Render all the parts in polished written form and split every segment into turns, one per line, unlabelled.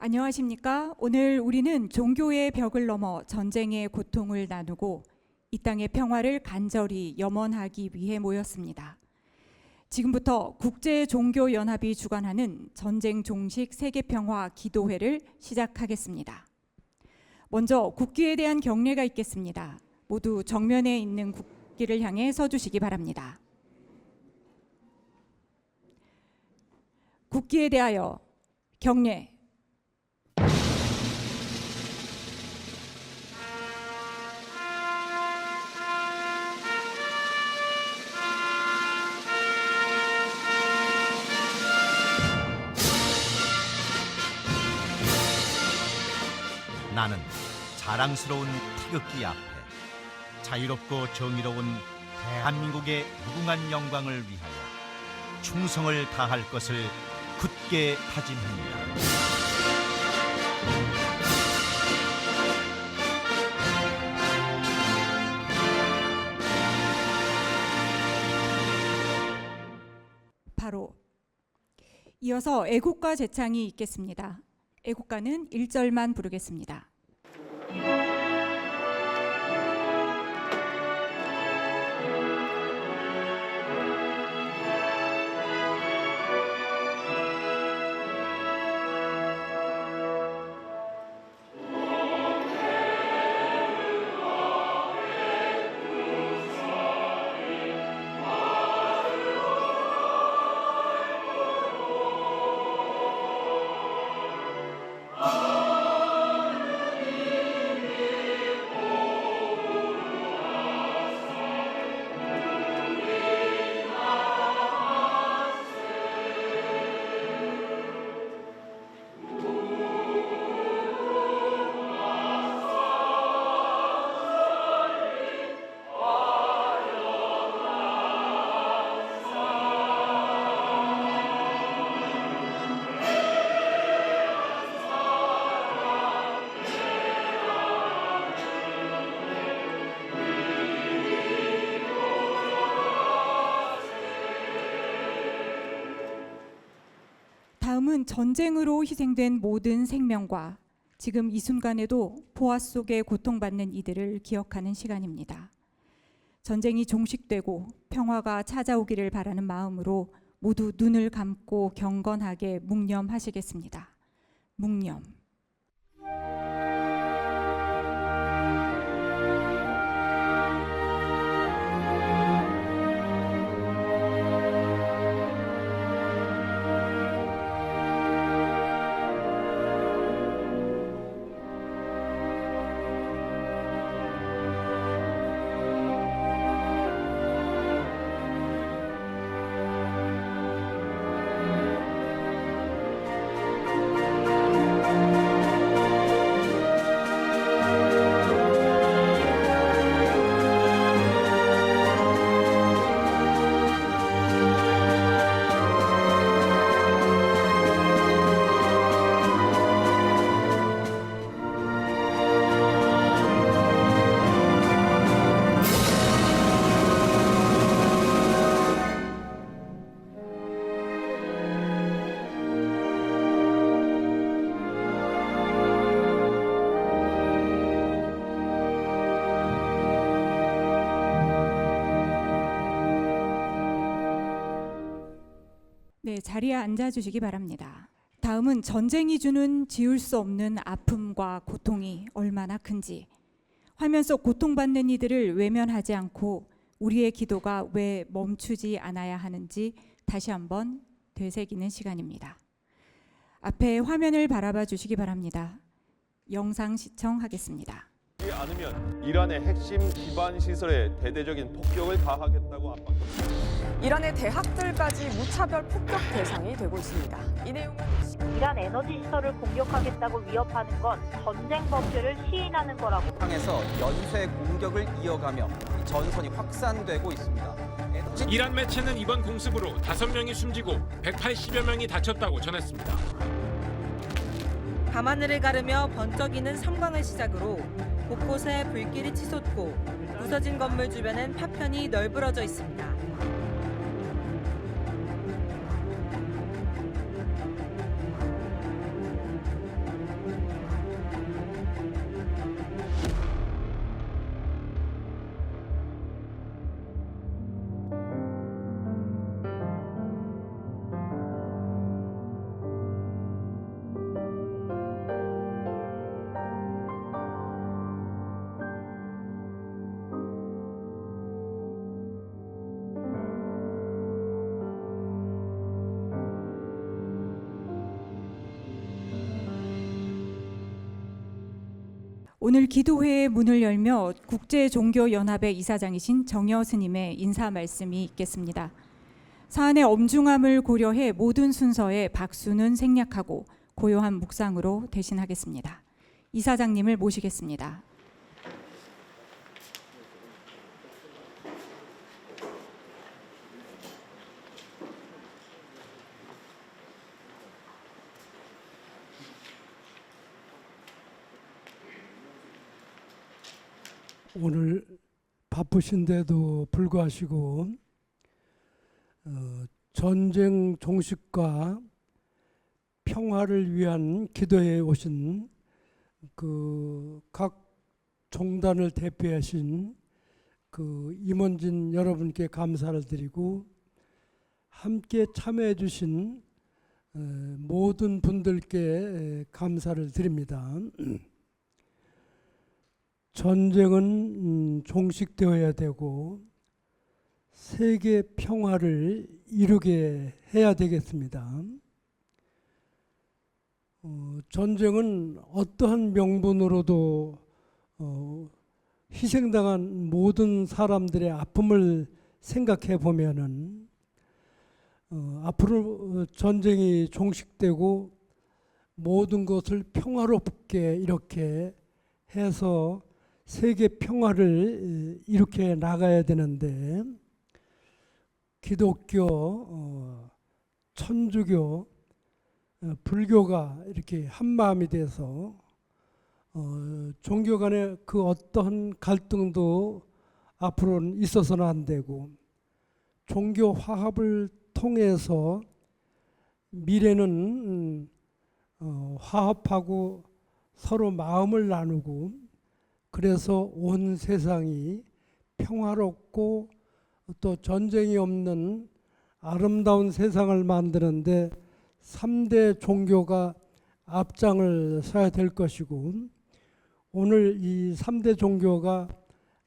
안녕하십니까? 오늘 우리는 종교의 벽을 넘어 전쟁의 고통을 나누고 이 땅의 평화를 간절히 염원하기 위해 모였습니다. 지금부터 국제종교연합이 주관하는 전쟁 종식 세계평화 기도회를 시작하겠습니다. 먼저 국기에 대한 경례가 있겠습니다. 모두 정면에 있는 국기를 향해 서주시기 바랍니다. 국기에 대하여 경례.
나는 자랑스러운 태극기 앞에 자유롭고 정의로운 대한민국의 무궁한 영광을 위하여 충성을 다할 것을 굳게 다짐합니다.
바로 이어서 애국가 제창이 있겠습니다. 애국가는 1절만 부르겠습니다. 다음은 전쟁으로 희생된 모든 생명과 지금 이 순간에도 포화 속에 고통받는 이들을 기억하는 시간입니다. 전쟁이 종식되고 평화가 찾아오기를 바라는 마음으로 모두 눈을 감고 경건하게 묵념하시겠습니다. 묵념. 네, 자리에 앉아주시기 바랍니다. 다음은 전쟁이 주는 지울 수 없는 아픔과 고통이 얼마나 큰지, 화면 속 고통받는 이들을 외면하지 않고 우리의 기도가 왜 멈추지 않아야 하는지 다시 한번 되새기는 시간입니다. 앞에 화면을 바라봐 주시기 바랍니다. 영상 시청하겠습니다.
않으면 이란의 핵심 기반 시설에 대대적인 폭격을 가하겠다고 압박했습니다.
이란의 대학들까지 무차별 폭격 대상이 되고 있습니다. 이 내용은
이란 에너지 시설을 공격하겠다고 위협하는 건 전쟁 범죄를 시인하는 거라고.
상에서 연쇄 공격을 이어가며 전선이 확산되고 있습니다.
이란 매체는 이번 공습으로 5명이 숨지고 180여 명이 다쳤다고 전했습니다.
밤하늘을 가르며 번쩍이는 섬광을 시작으로 곳곳에 불길이 치솟고 부서진 건물 주변엔 파편이 널브러져 있습니다.
오늘 기도회의 문을 열며 국제종교연합의 이사장이신 정여 스님의 인사 말씀이 있겠습니다. 사안의 엄중함을 고려해 모든 순서에 박수는 생략하고 고요한 묵상으로 대신하겠습니다. 이사장님을 모시겠습니다.
오늘 바쁘신데도 불구하시고 전쟁 종식과 평화를 위한 기도에 오신 각 종단을 대표하신 임원진 여러분께 감사를 드리고 함께 참여해 주신 모든 분들께 감사를 드립니다. 전쟁은 종식되어야 되고 세계 평화를 이루게 해야 되겠습니다. 전쟁은 어떠한 명분으로도 희생당한 모든 사람들의 아픔을 생각해 보면은 앞으로 전쟁이 종식되고 모든 것을 평화롭게 이렇게 해서 세계 평화를 이렇게 나가야 되는데 기독교, 천주교, 불교가 이렇게 한 마음이 돼서 종교 간의 그 어떠한 갈등도 앞으로는 있어서는 안 되고 종교 화합을 통해서 미래는 화합하고 서로 마음을 나누고 그래서 온 세상이 평화롭고 또 전쟁이 없는 아름다운 세상을 만드는데 3대 종교가 앞장을 서야 될 것이고 오늘 이 3대 종교가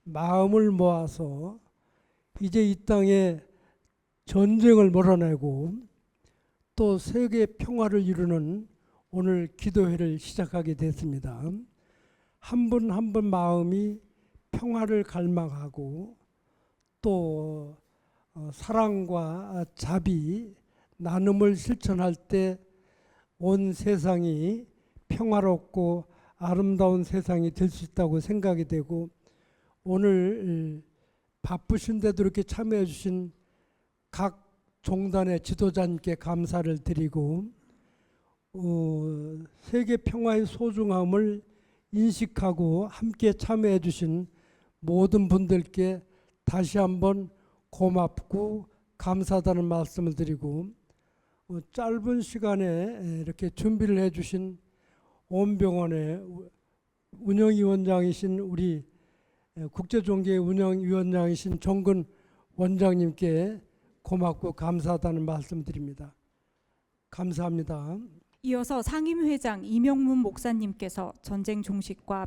마음을 모아서 이제 이 땅에 전쟁을 몰아내고 또 세계 평화를 이루는 오늘 기도회를 시작하게 됐습니다. 한 분 한 분 마음이 평화를 갈망하고 또 사랑과 자비, 나눔을 실천할 때 온 세상이 평화롭고 아름다운 세상이 될 수 있다고 생각이 되고 오늘 바쁘신데도 이렇게 참여해 주신 각 종단의 지도자님께 감사를 드리고 세계 평화의 소중함을 인식하고 함께 참여해 주신 모든 분들께 다시 한번 고맙고 감사하다는 말씀을 드리고 짧은 시간에 이렇게 준비를 해 주신 온병원의 운영위원장이신 우리 국제종교회 운영위원장이신 정근 원장님께 고맙고 감사하다는 말씀 드립니다. 감사합니다.
이어서 상임회장 이명문 목사님께서 전쟁 종식과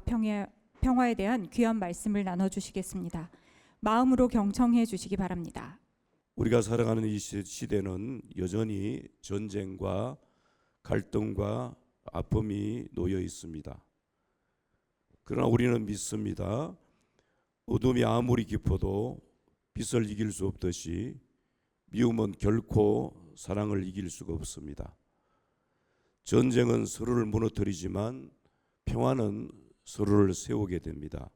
평화에 대한 귀한 말씀을 나눠주시겠습니다. 마음으로 경청해 주시기 바랍니다.
우리가 살아가는 이 시대는 여전히 전쟁과 갈등과 아픔이 놓여 있습니다. 그러나 우리는 믿습니다. 어둠이 아무리 깊어도 빛을 이길 수 없듯이 미움은 결코 사랑을 이길 수가 없습니다. 전쟁은 서로를 무너뜨리지만 평화는 서로를 세우게 됩니다.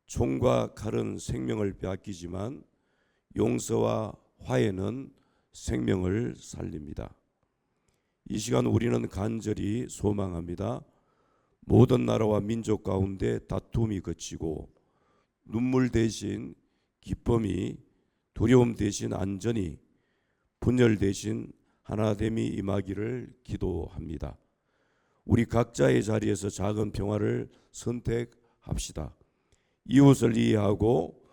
총과 칼은 생명을 빼앗기지만 용서와 화해는 생명을 살립니다. 이 시간 우리는 간절히 소망합니다. 모든 나라와 민족 가운데 다툼이 그치고 눈물 대신 기쁨이, 두려움 대신 안전이, 분열 대신 하나됨이 임하기를 기도합니다. 우리 각자의 자리에서 작은 평화를 선택합시다. 이웃을 이해하고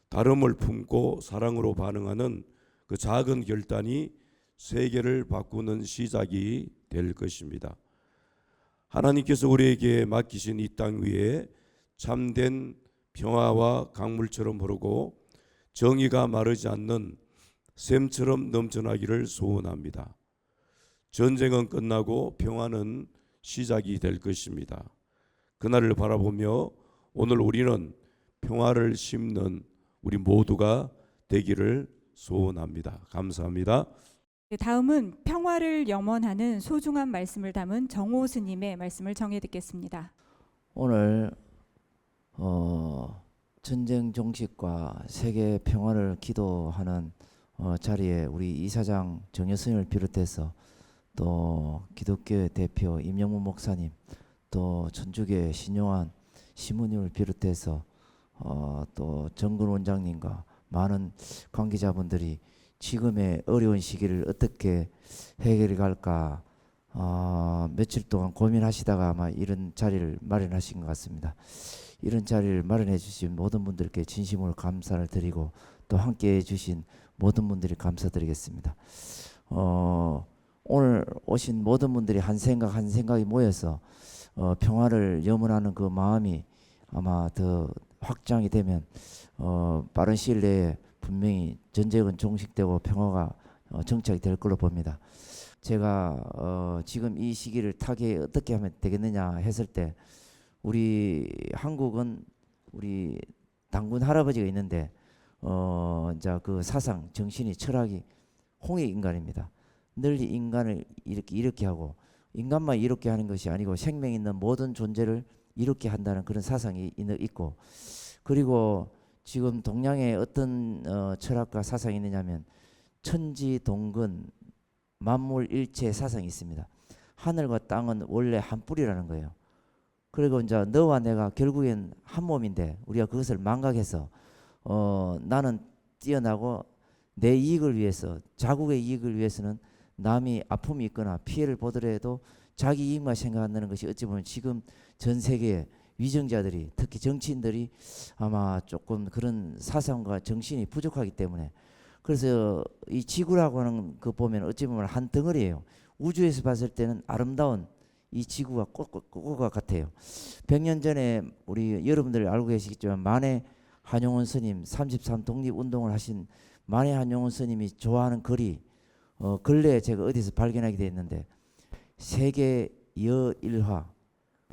다름을 품고 사랑으로 반응하는 그 작은 결단이 세계를 바꾸는 시작이 될 것입니다. 하나님께서 우리에게 맡기신 이 땅 위에 참된 평화와 강물처럼 흐르고 정의가 마르지 않는 샘처럼 넘쳐나기를 소원합니다. 전쟁은 끝나고 평화는 시작이 될 것입니다. 그날을 바라보며 오늘 우리는 평화를 심는 우리 모두가 되기를 소원합니다. 감사합니다.
네, 다음은 평화를 염원하는 소중한 말씀을 담은 정호 스님의 말씀을 정해 듣겠습니다.
오늘 전쟁 종식과 세계 평화를 기도하는 자리에 우리 이사장 정여 스님을 비롯해서 또 기독교의 대표 임영문 목사님, 또 천주교의 신용환 시무님을 비롯해서 또 정근 원장님과 많은 관계자분들이 지금의 어려운 시기를 어떻게 해결해 갈까 며칠 동안 고민하시다가 아마 이런 자리를 마련하신 것 같습니다. 이런 자리를 마련해 주신 모든 분들께 진심으로 감사를 드리고 또 함께해 주신 모든 분들이 감사드리겠습니다. 오늘 오신 모든 분들이 한 생각이 모여서 평화를 염원하는 그 마음이 아마 더 확장이 되면 빠른 시일 내에 분명히 전쟁은 종식되고 평화가 정착이 될 걸로 봅니다. 제가 지금 이 시기를 타개에 어떻게 하면 되겠느냐 했을 때 우리 한국은 우리 당군 할아버지가 있는데 이제 그 사상, 정신이, 철학이 홍해 인간입니다. 늘 인간을 이렇게 하고 인간만 이렇게 하는 것이 아니고 생명 있는 모든 존재를 이렇게 한다는 그런 사상이 있고 그리고 지금 동양에 어떤 철학과 사상이 있느냐면 천지동근 만물일체 사상이 있습니다. 하늘과 땅은 원래 한 뿌리라는 거예요. 그리고 이제 너와 내가 결국엔 한 몸인데 우리가 그것을 망각해서 나는 뛰어나고 내 이익을 위해서 자국의 이익을 위해서는 남이 아픔이 있거나 피해를 보더라도 자기 이익만 생각한다는 것이 어찌 보면 지금 전 세계의 위정자들이 특히 정치인들이 아마 조금 그런 사상과 정신이 부족하기 때문에 그래서 이 지구라고 하는 거 보면 어찌 보면 한 덩어리예요. 우주에서 봤을 때는 아름다운 이 지구가 꽃과 같아요. 100년 전에 우리 여러분들 알고 계시겠지만 만해 한용운 스님 33 독립운동을 하신 만해 한용운 스님이 좋아하는 글이 근래에 제가 어디서 발견하게 됐는데 세계 여일화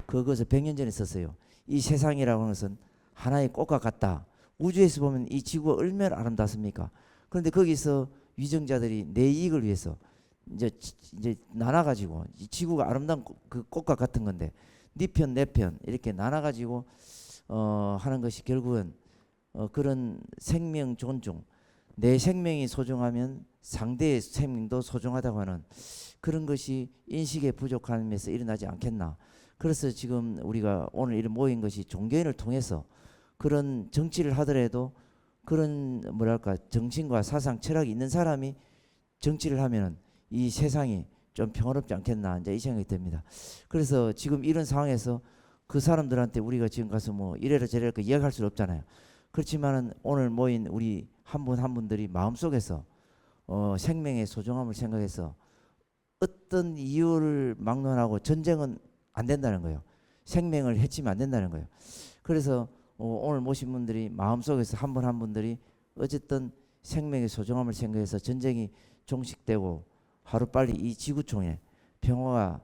그것을 100년 전에 썼어요. 이 세상이라고 하는 것은 하나의 꽃과 같다. 우주에서 보면 이 지구가 얼마나 아름답습니까? 그런데 거기서 위정자들이 내 이익을 위해서 이제 나눠가지고 이 지구가 아름다운 그 꽃과 같은 건데 네 편 내 편 이렇게 나눠가지고 하는 것이 결국은 그런 생명 존중 내 생명이 소중하면 상대의 생명도 소중하다고 하는 그런 것이 인식의 부족함에서 일어나지 않겠나. 그래서 지금 우리가 오늘 이런 모인 것이 종교인을 통해서 그런 정치를 하더라도 그런 뭐랄까 정신과 사상 철학이 있는 사람이 정치를 하면은 이 세상이 좀 평화롭지 않겠나 이제 이 생각이 듭니다. 그래서 지금 이런 상황에서 그 사람들한테 우리가 지금 가서 뭐 이래라 저래라 이야기할 수는 없잖아요. 그렇지만은 오늘 모인 우리 한 분 한 분들이 마음속에서 생명의 소중함을 생각해서 어떤 이유를 막론하고 전쟁은 안 된다는 거예요. 생명을 해치면 안 된다는 거예요. 그래서 오늘 모신 분들이 마음속에서 한 분 한 분들이 어쨌든 생명의 소중함을 생각해서 전쟁이 종식되고 하루빨리 이 지구촌에 평화가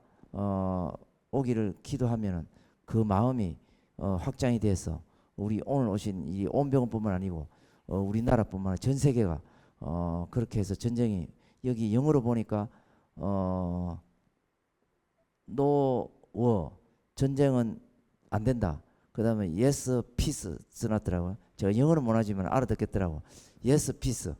오기를 기도하면은 그 마음이 확장이 돼서 우리 오늘 오신 이 온병원뿐만 아니고 우리나라뿐만 아니라 전 세계가 그렇게 해서 전쟁이 여기 영어로 보니까 노워 전쟁은 안 된다. 그다음에 yes peace 써놨더라고요. 제가 영어는 못하지만 알아듣겠더라고. yes peace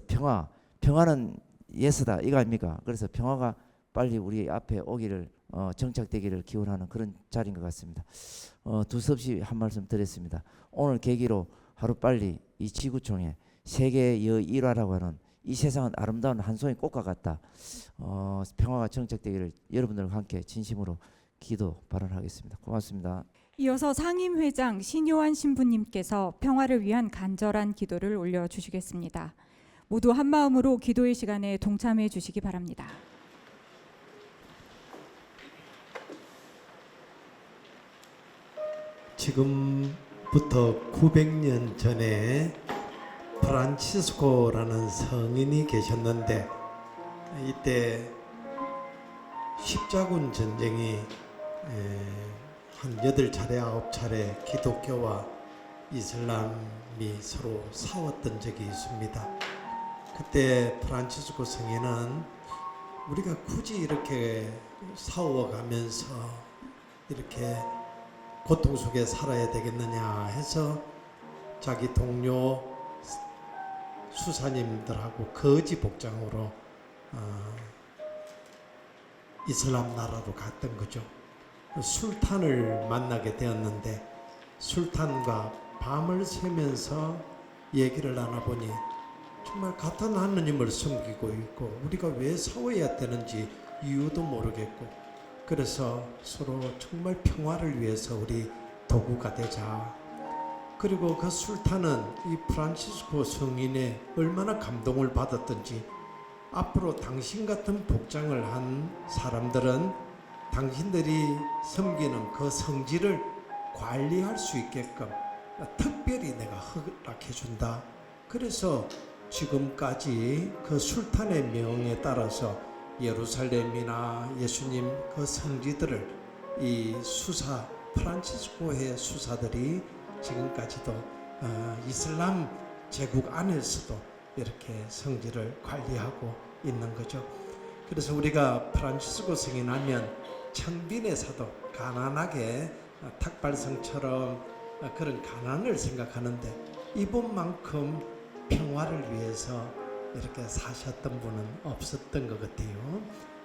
평화 평화는 yes다 이거 아닙니까? 그래서 평화가 빨리 우리 앞에 오기를 정착되기를 기원하는 그런 자리인 것 같습니다. 두서없이 한 말씀 드렸습니다. 오늘 계기로 하루빨리 이 지구촌에 세계 여일화라고 하는 이 세상은 아름다운 한 송이 꽃과 같다. 평화가 정착되기를 여러분들과 함께 진심으로 기도 발언하겠습니다. 고맙습니다.
이어서 상임회장 신요한 신부님께서 평화를 위한 간절한 기도를 올려주시겠습니다. 모두 한 마음으로 기도의 시간에 동참해 주시기 바랍니다.
지금부터 900년 전에 프란치스코라는 성인이 계셨는데 이때 십자군 전쟁이 한 8차례 9차례 기독교와 이슬람이 서로 싸웠던 적이 있습니다. 그때 프란치스코 성인은 우리가 굳이 이렇게 싸워가면서 이렇게 고통 속에 살아야 되겠느냐 해서 자기 동료 수사님들하고 거지 복장으로 이슬람 나라로 갔던 거죠. 술탄을 만나게 되었는데 술탄과 밤을 새면서 얘기를 나눠보니 정말 같은 하느님을 섬기고 있고 우리가 왜 싸워야 되는지 이유도 모르겠고 그래서 서로 정말 평화를 위해서 우리 도구가 되자. 그리고 그 술탄은 이 프란치스코 성인의 얼마나 감동을 받았던지 앞으로 당신 같은 복장을 한 사람들은 당신들이 섬기는 그 성지를 관리할 수 있게끔 특별히 내가 허락해 준다. 그래서 지금까지 그 술탄의 명에 따라서 예루살렘이나 예수님 그 성지들을 이 수사 프란치스코의 수사들이 지금까지도 이슬람 제국 안에서도 이렇게 성지를 관리하고 있는 거죠. 그래서 우리가 프란치스코 성인하면 청빈에서도 가난하게 탁발성처럼 그런 가난을 생각하는데 이분만큼 평화를 위해서 이렇게 사셨던 분은 없었던 것 같아요.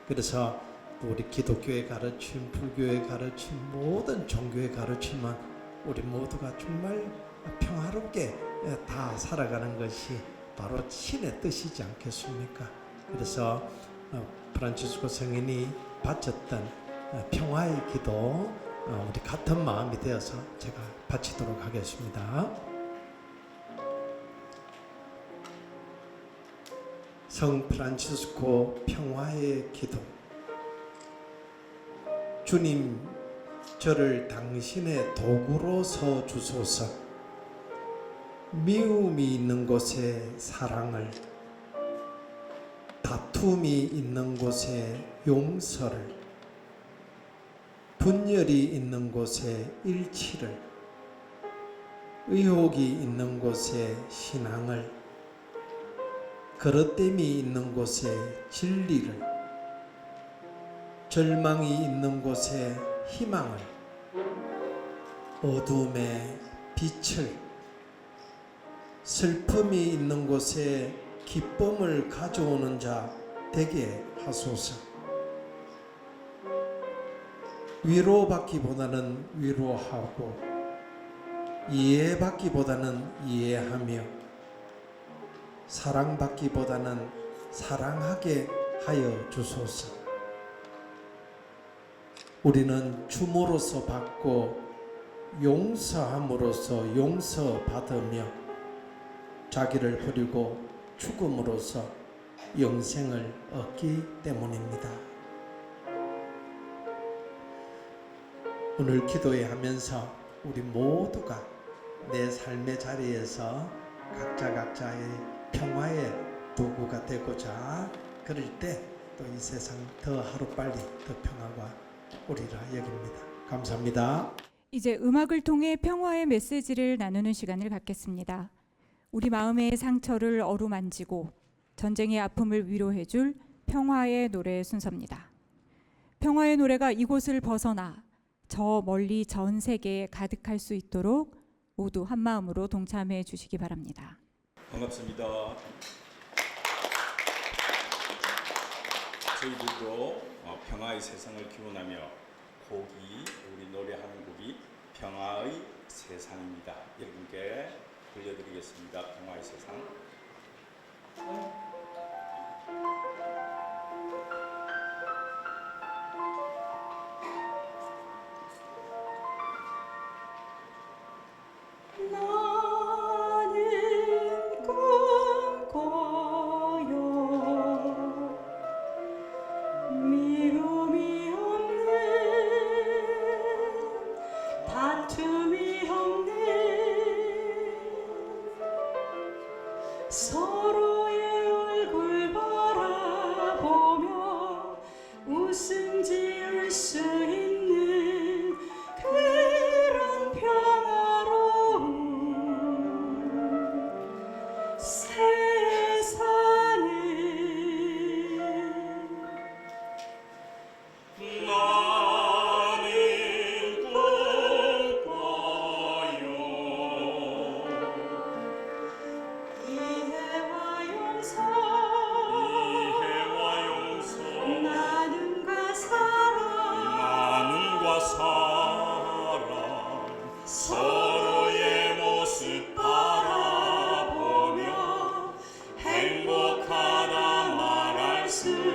그래서 우리 기독교의 가르침, 불교의 가르침, 모든 종교의 가르침은 우리 모두가 정말 평화롭게 다 살아가는 것이 바로 신의 뜻이지 않겠습니까? 그래서 프란치스코 성인이 바쳤던 평화의 기도 우리 같은 마음이 되어서 제가 바치도록 하겠습니다. 성 프란치스코 평화의 기도. 주님, 저를 당신의 도구로 서 주소서. 미움이 있는 곳에 사랑을, 다툼이 있는 곳에 용서를, 분열이 있는 곳에 일치를, 의혹이 있는 곳에 신앙을, 그릇됨이 있는 곳에 진리를, 절망이 있는 곳에 희망을, 어둠에 빛을, 슬픔이 있는 곳에 기쁨을 가져오는 자 되게 하소서. 위로받기보다는 위로하고 이해받기보다는 이해하며 사랑받기보다는 사랑하게 하여 주소서. 우리는 줌으로써 받고 용서함으로써 용서받으며 자기를 버리고 죽음으로써 영생을 얻기 때문입니다. 오늘 기도회하면서 우리 모두가 내 삶의 자리에서 각자의 평화의 도구가 되고자 그럴 때 또 이 세상 더 하루빨리 더 평화가 오리라 여깁니다. 감사합니다.
이제 음악을 통해 평화의 메시지를 나누는 시간을 갖겠습니다. 우리 마음의 상처를 어루만지고 전쟁의 아픔을 위로해줄 평화의 노래 순서입니다. 평화의 노래가 이곳을 벗어나 저 멀리 전 세계에 가득할 수 있도록 모두 한 마음으로 동참해 주시기 바랍니다.
반갑습니다. 저희들도 평화의 세상을 기원하며 우리 노래하는 곡이 평화의 세상입니다. 여러분께 들려드리겠습니다. 평화의 세상.
다툼이 없는
사랑 서로의 모습 바라보며 행복하다 말할 수 있는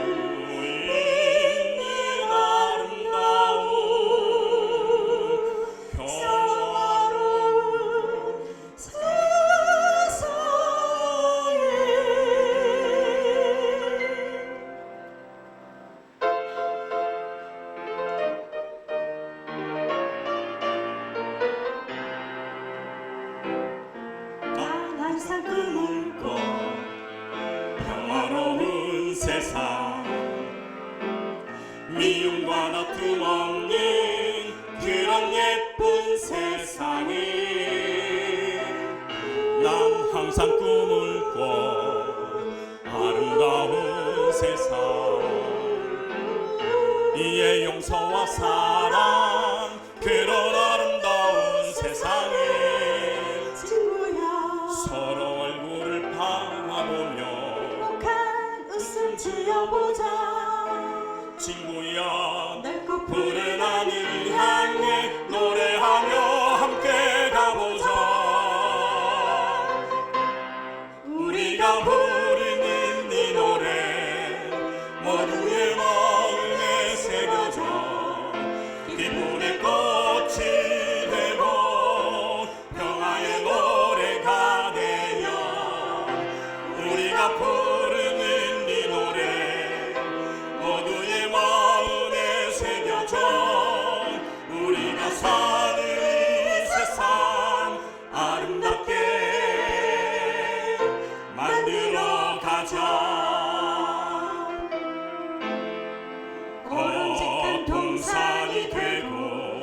아름다운 평화로운 세상에 난 항상 꿈을 꿔 평화로운 세상 미움과 다툼 없는 그런 예쁜 세상을 난 항상 꿈을 꿔 아름다운 세상 이의 용서와 사랑 그런 아름다운 세상을 친구야 서로 얼굴을 바라보며 행복한 웃음 지어보자 친구야 푸른 하늘 향해 노래하며 함께 가보자 우리가 부르는 이 노래 모두의 마음에 새겨져 기쁨의 꽃이 되고 평화의 노래가 되며 우리가 부르는 이 노래 모두의 마음에 새겨져 우리가 사는 이 세상 아름답게 만들어 가자. 거룩한 동산이 되고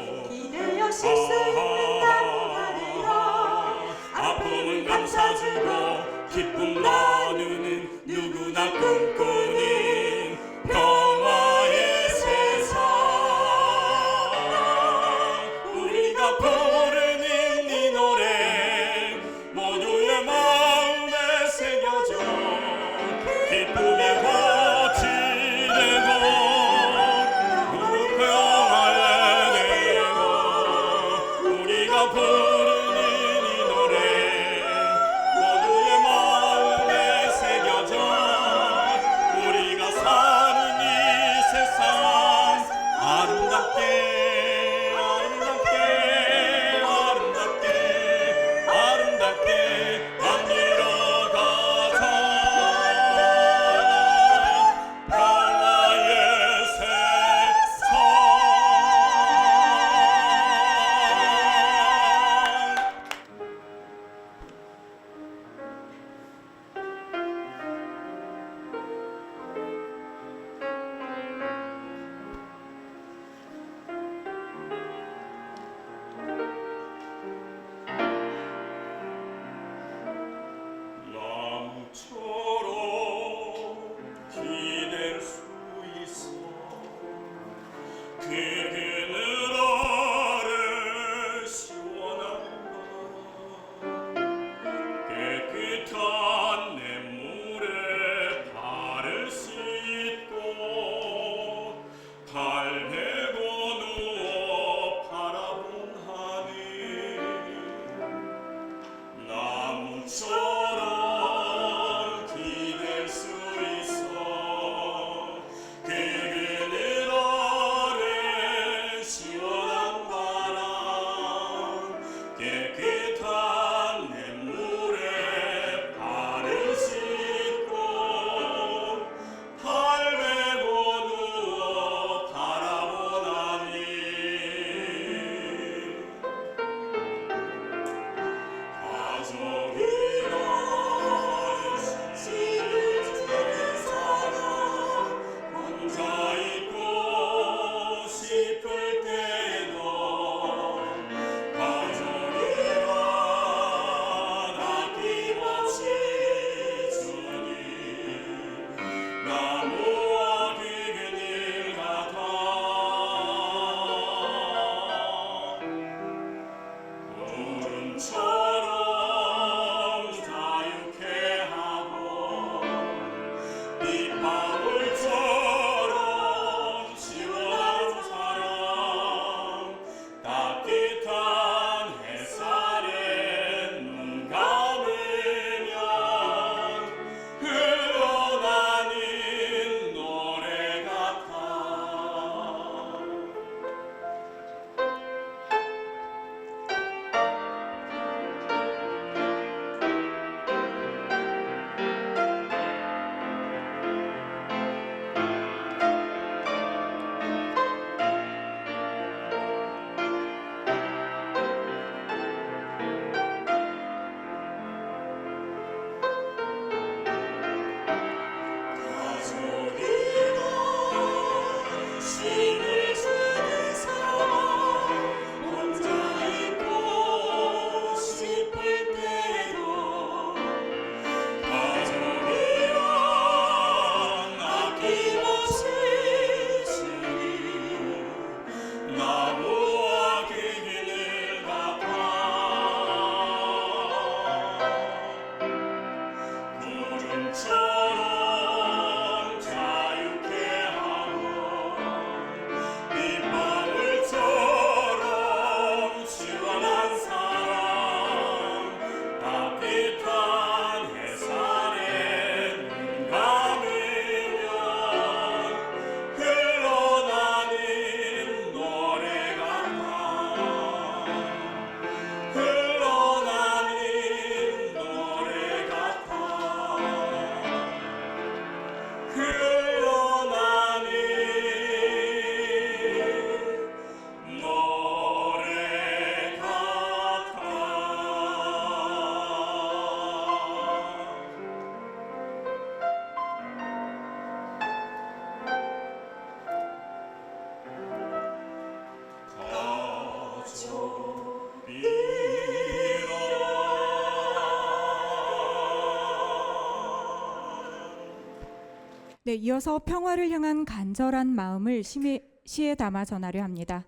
네, 이어서 평화를 향한 간절한 마음을 시에 담아 전하려 합니다.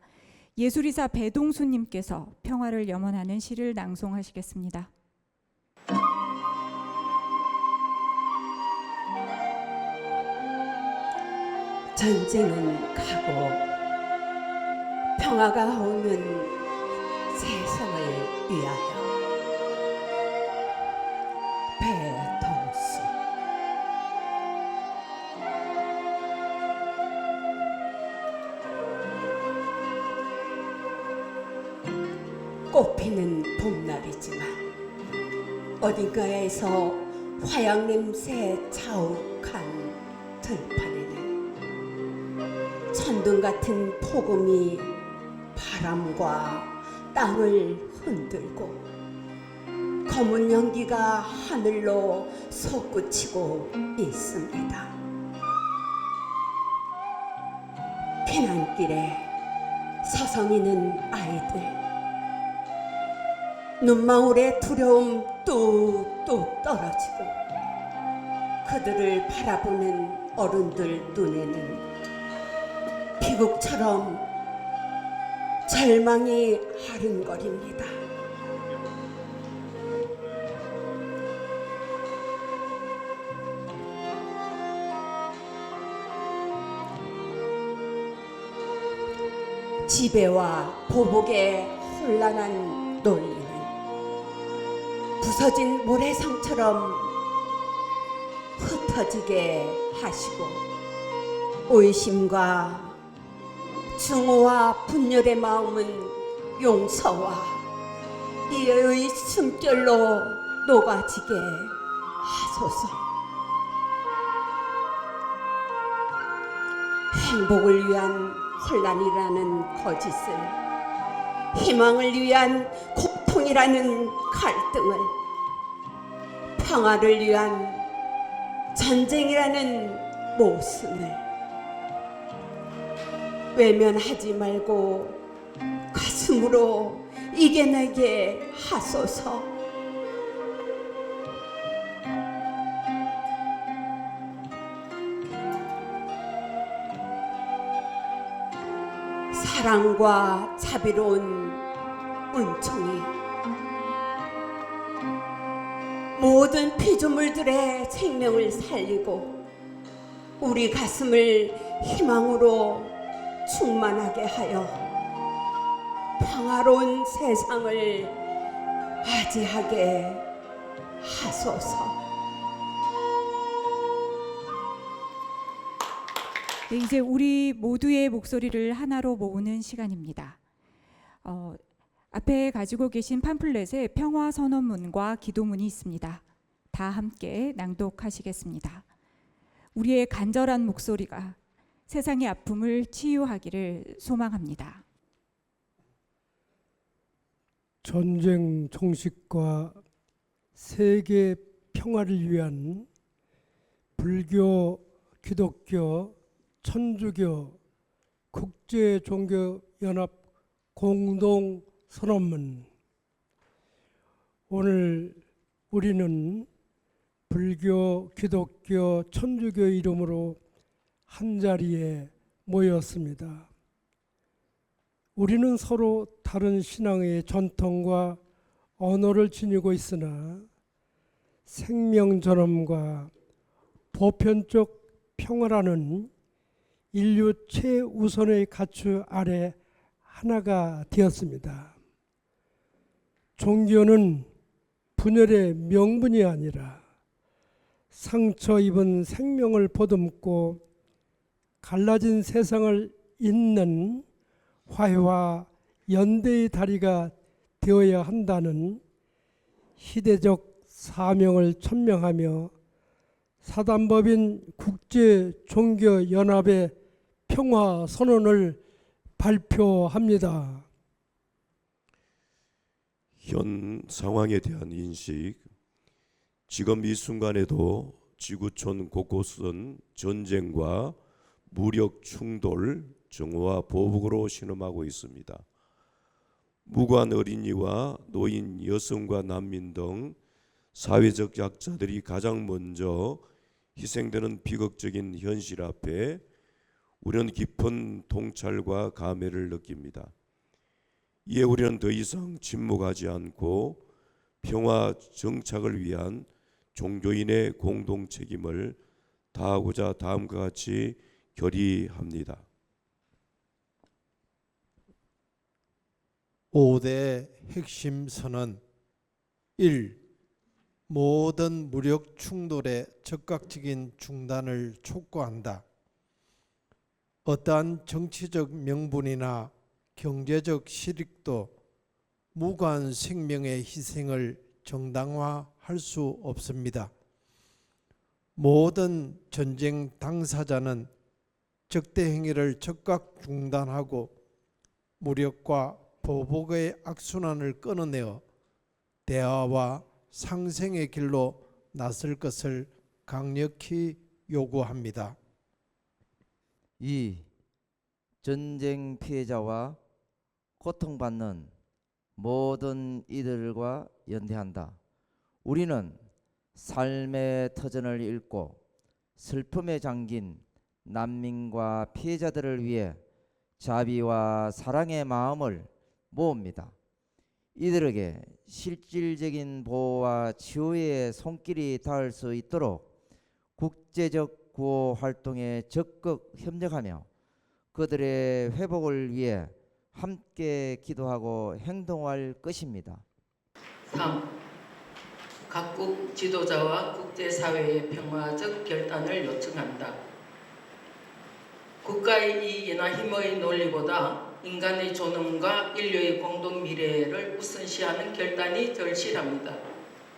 예술이사 배동수님께서 평화를 염원하는 시를 낭송하시겠습니다.
전쟁은 가고 평화가 오는 세상을 위하여. 배동수. 꽃피는 봄날이지만 어딘가에서 화약 냄새 자욱한 들판에는 천둥 같은 폭음이 바람과 땅을 흔들고 검은 연기가 하늘로 솟구치고 있습니다. 피난길에 서성이는 아이들, 눈망울의 두려움 뚝뚝 떨어지고 그들을 바라보는 어른들 눈에는 비극처럼 절망이 아른거립니다. 지배와 보복의 혼란한 논리는 부서진 모래성처럼 흩어지게 하시고 오이심과 증오와 분열의 마음은 용서와 이해의 숨결로 녹아지게 하소서. 행복을 위한 혼란이라는 거짓을, 희망을 위한 고통이라는 갈등을, 평화를 위한 전쟁이라는 모순을 외면하지 말고 가슴으로 이겨내게 하소서. 사랑과 자비로운 은총이 모든 피조물들의 생명을 살리고 우리 가슴을 희망으로 충만하게 하여 평화로운 세상을 맞이하게 하소서.
네, 이제 우리 모두의 목소리를 하나로 모으는 시간입니다. 앞에 가지고 계신 팜플렛에 평화 선언문과 기도문이 있습니다. 다 함께 낭독하시겠습니다. 우리의 간절한 목소리가 세상의 아픔을 치유하기를 소망합니다.
전쟁 종식과 세계 평화를 위한 불교, 기독교, 천주교 국제종교연합 공동선언문. 오늘 우리는 불교, 기독교, 천주교 이름으로 한자리에 모였습니다. 우리는 서로 다른 신앙의 전통과 언어를 지니고 있으나 생명전엄과 보편적 평화라는 인류 최우선의 가치 아래 하나가 되었습니다. 종교는 분열의 명분이 아니라 상처 입은 생명을 보듬고 갈라진 세상을 잇는 화해와 연대의 다리가 되어야 한다는 시대적 사명을 천명하며 사단법인 국제종교연합의 평화선언을 발표합니다.
현 상황에 대한 인식. 지금 이 순간에도 지구촌 곳곳은 전쟁과 무력 충돌, 정오와 보복으로 신음하고 있습니다. 무관 어린이와 노인, 여성과 난민 등 사회적 약자들이 가장 먼저 희생되는 비극적인 현실 앞에 우리는 깊은 통찰과 감회를 느낍니다. 이에 우리는 더 이상 침묵하지 않고 평화 정착을 위한 종교인의 공동 책임을 다하고자 다음과 같이 결의합니다.
5대 핵심 선언 1. 모든 무력 충돌의 즉각적인 중단을 촉구한다. 어떠한 정치적 명분이나 경제적 실익도 무고한 생명의 희생을 정당화할 수 없습니다. 모든 전쟁 당사자는 적대 행위를 즉각 중단하고 무력과 보복의 악순환을 끊어내어 대화와 상생의 길로 나설 것을 강력히 요구합니다.
2. 전쟁 피해자와 고통받는 모든 이들과 연대한다. 우리는 삶의 터전을 잃고 슬픔에 잠긴 난민과 피해자들을 위해 자비와 사랑의 마음을 모읍니다. 이들에게 실질적인 보호와 치유의 손길이 닿을 수 있도록 국제적 구호 활동에 적극 협력하며 그들의 회복을 위해 함께 기도하고 행동할 것입니다.
3. 각국 지도자와 국제사회의 평화적 결단을 요청한다. 국가의 이익이나 힘의 논리보다 인간의 존엄과 인류의 공동 미래를 우선시하는 결단이 절실합니다.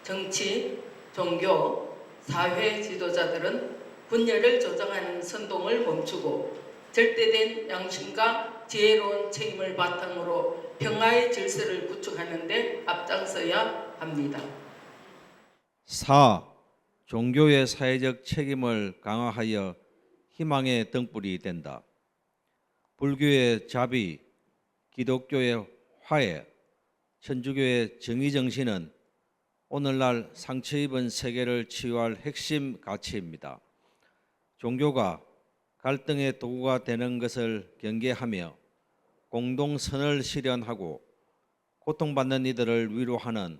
정치, 종교, 사회 지도자들은 분열을 조장하는 선동을 멈추고 절대된 양심과 지혜로운 책임을 바탕으로 평화의 질서를 구축하는 데 앞장서야 합니다.
4. 종교의 사회적 책임을 강화하여 희망의 등불이 된다. 불교의 자비, 기독교의 화해, 천주교의 정의 정신은 오늘날 상처 입은 세계를 치유할 핵심 가치입니다. 종교가 갈등의 도구가 되는 것을 경계하며 공동선을 실현하고 고통받는 이들을 위로하는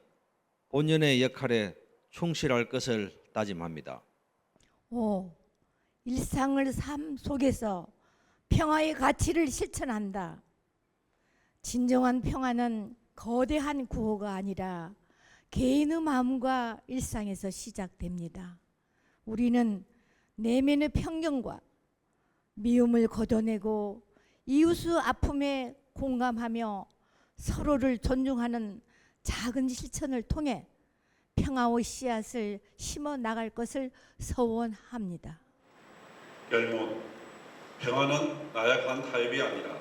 본연의 역할에 충실할 것을 다짐합니다.
5. 일상의 삶 속에서 평화의 가치를 실천한다. 진정한 평화는 거대한 구호가 아니라 개인의 마음과 일상에서 시작됩니다. 우리는 내면의 편견과 미움을 걷어내고 이웃의 아픔에 공감하며 서로를 존중하는 작은 실천을 통해 평화의 씨앗을 심어 나갈 것을 소원합니다.
결론, 평화는 나약한 타협이 아니라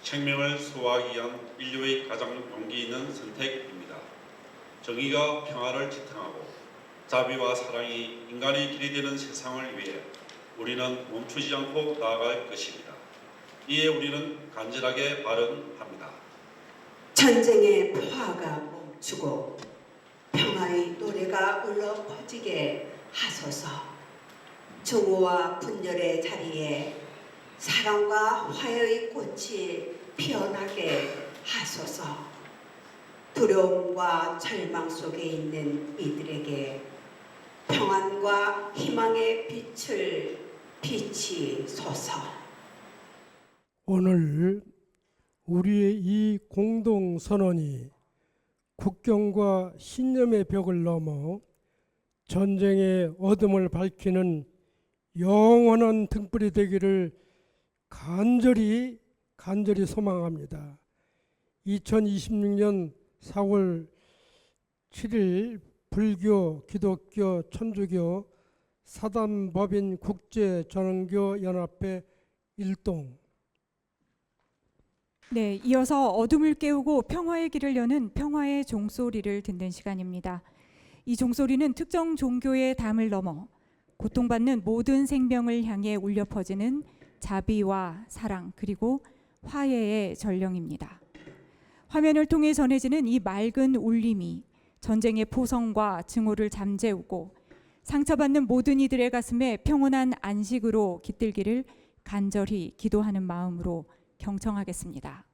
생명을 수호하기 위한 인류의 가장 용기 있는 선택입니다. 정의가 평화를 지탱하고 자비와 사랑이 인간의 길이 되는 세상을 위해 우리는 멈추지 않고 나아갈 것입니다. 이에 우리는 간절하게 발언합니다.
전쟁의 화가 멈추고 평화의 노래가 울려 퍼지게 하소서. 증오와 분열의 자리에 사랑과 화해의 꽃이 피어나게 하소서. 두려움과 절망 속에 있는 이들에게 평안과 희망의 빛을 비치소서.
오늘 우리의 이 공동 선언이 국경과 신념의 벽을 넘어 전쟁의 어둠을 밝히는 영원한 등불이 되기를 간절히 소망합니다. 2026년 4월 7일 불교, 기독교, 천주교 사단법인 국제전원교연합회 일동.
네, 이어서 어둠을 깨우고 평화의 길을 여는 평화의 종소리를 듣는 시간입니다. 이 종소리는 특정 종교의 담을 넘어 고통받는 모든 생명을 향해 울려 퍼지는 자비와 사랑 그리고 화해의 전령입니다. 화면을 통해 전해지는 이 맑은 울림이 전쟁의 포성과 증오를 잠재우고 상처받는 모든 이들의 가슴에 평온한 안식으로 깃들기를 간절히 기도하는 마음으로 경청하겠습니다.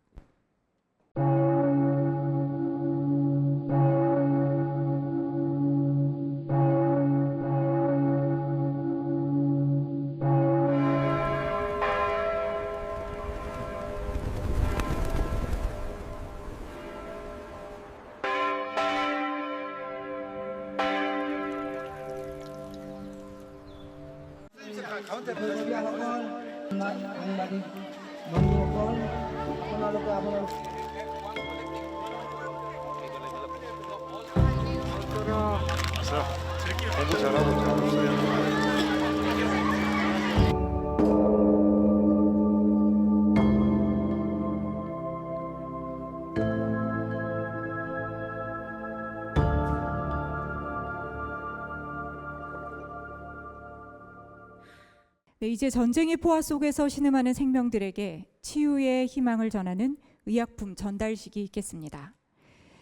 공부 잘하고 잘했어요.
네, 이제 전쟁의 포화 속에서 신음하는 생명들에게 치유의 희망을 전하는 의약품 전달식이 있겠습니다.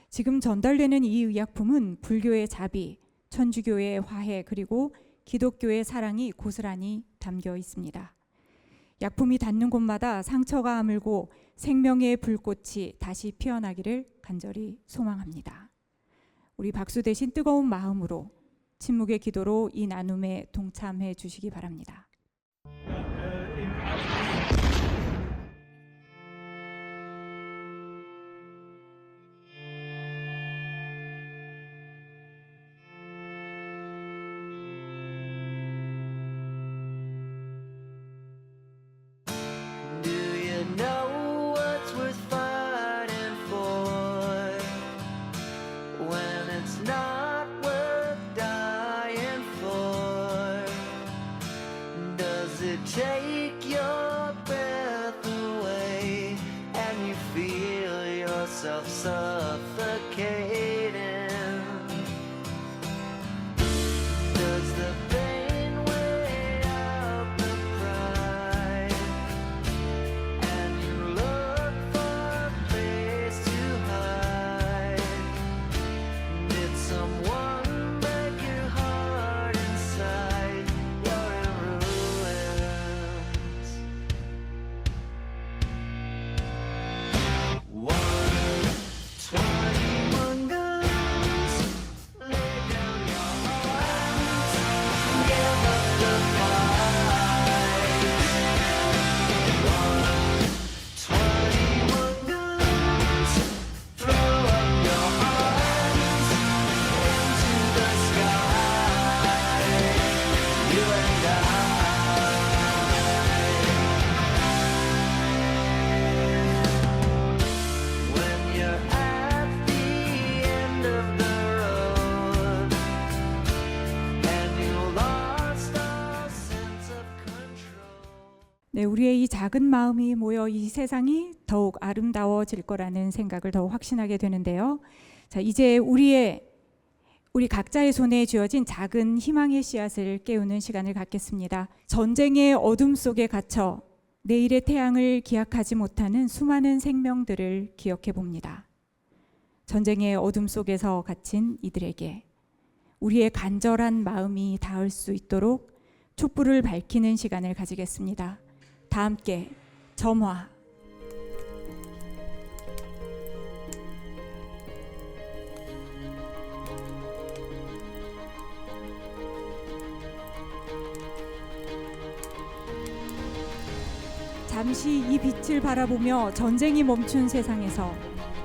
지금 전달되는 이 의약품은 불교의 자비, 천주교의 화해, 그리고 기독교의 사랑이 고스란히 담겨 있습니다. 약품이 닿는 곳마다 상처가 아물고 생명의 불꽃이 다시 피어나기를 간절히 소망합니다. 우리 박수 대신 뜨거운 마음으로 침묵의 기도로 이 나눔에 동참해 주시기 바랍니다.
Take your breath away and you feel yourself suffocating. Does the pain weigh out the pride and you look for a place to hide? Did someone break your heart inside? You're in ruins. 121 guns, lay down your arms, give up the fight. 121 guns, throw up your arms into the sky. You and I. When you're at the end of the road and you lost all sense of control.
네, 우리의 이 작은 마음이 모여 이 세상이 더욱 아름다워질 거라는 생각을 더욱 확신하게 되는데요. 자, 이제 우리 각자의 손에 쥐어진 작은 희망의 씨앗을 깨우는 시간을 갖겠습니다. 전쟁의 어둠 속에 갇혀 내일의 태양을 기약하지 못하는 수많은 생명들을 기억해 봅니다. 전쟁의 어둠 속에서 갇힌 이들에게 우리의 간절한 마음이 닿을 수 있도록 촛불을 밝히는 시간을 가지겠습니다. 다 함께 점화. 잠시 이 빛을 바라보며 전쟁이 멈춘 세상에서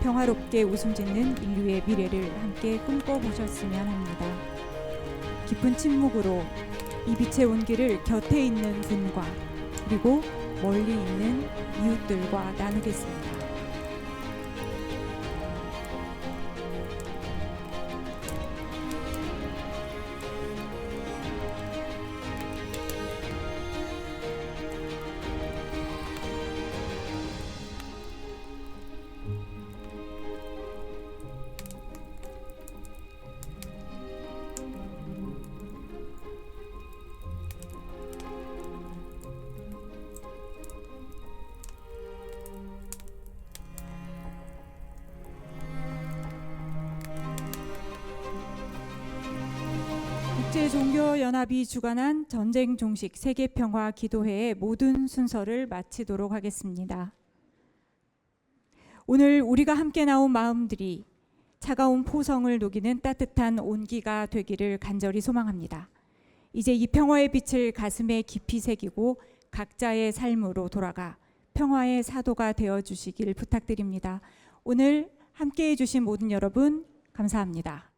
평화롭게 웃음 짓는 인류의 미래를 함께 꿈꿔보셨으면 합니다. 깊은 침묵으로 이 빛의 온기를 곁에 있는 분과 그리고 멀리 있는 이웃들과 나누겠습니다. 세계종교연합이 주관한 전쟁 종식 세계평화 기도회의 모든 순서를 마치도록 하겠습니다. 오늘 우리가 함께 나온 마음들이 차가운 포성을 녹이는 따뜻한 온기가 되기를 간절히 소망합니다. 이제 이 평화의 빛을 가슴에 깊이 새기고 각자의 삶으로 돌아가 평화의 사도가 되어 주시길 부탁드립니다. 오늘 함께해 주신 모든 여러분 감사합니다.